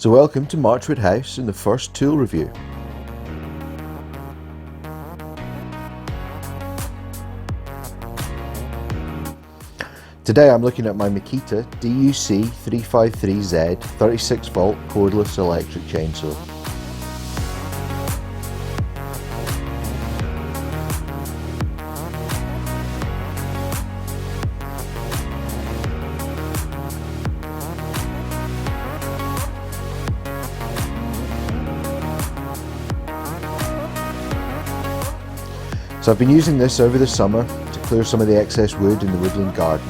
So welcome to Marchwood-house and the first tool review. Today I'm looking at my Makita DUC353z 36 volt cordless electric chainsaw. So I've been using this over the summer to clear some of the excess wood in the woodland garden.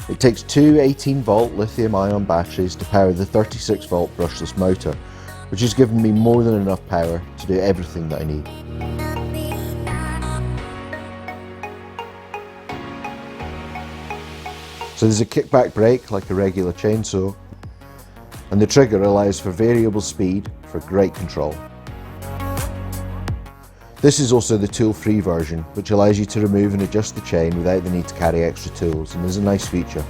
It takes two 18-volt lithium-ion batteries to power the 36-volt brushless motor, which has given me more than enough power to do everything that I need. So there's a kickback brake like a regular chainsaw, and the trigger allows for variable speed for great control. This is also the tool-free version, which allows you to remove and adjust the chain without the need to carry extra tools, and is a nice feature.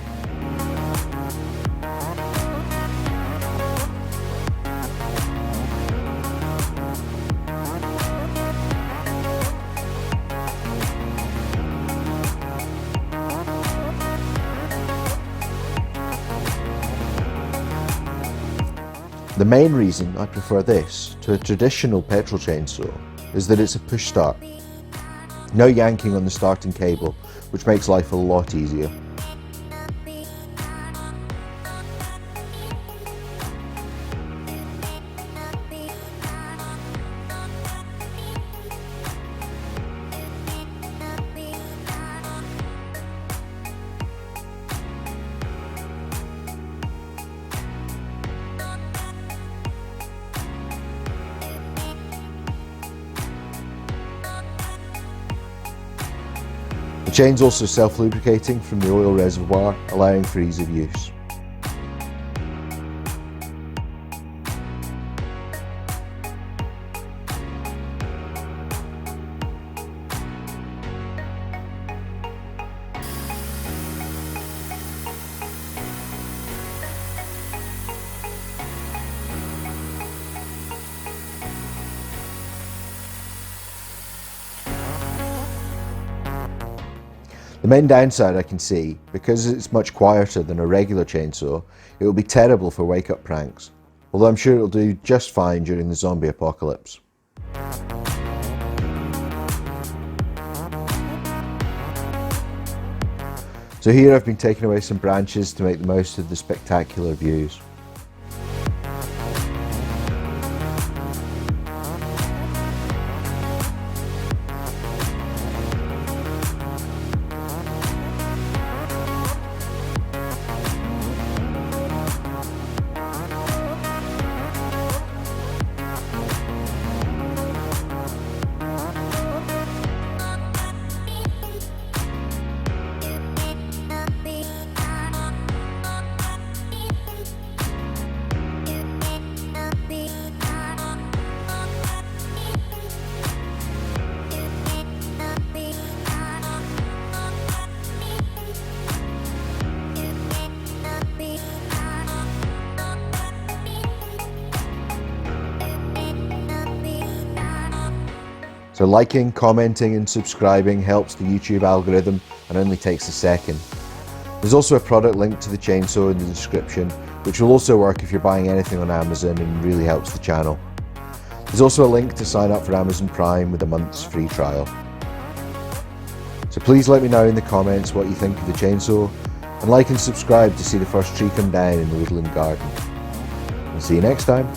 The main reason I prefer this to a traditional petrol chainsaw is that it's a push start. No yanking on the starting cable, which makes life a lot easier. The chain's also self-lubricating from the oil reservoir, allowing for ease of use. The main downside I can see, because it's much quieter than a regular chainsaw, it will be terrible for wake-up pranks, although I'm sure it will do just fine during the zombie apocalypse. So here I've been taking away some branches to make the most of the spectacular views. So liking, commenting and subscribing helps the YouTube algorithm and only takes a second. There's also a product link to the chainsaw in the description, which will also work if you're buying anything on Amazon and really helps the channel. There's also a link to sign up for Amazon Prime with a month's free trial. So please let me know in the comments what you think of the chainsaw, and like and subscribe to see the first tree come down in the woodland garden. I'll see you next time.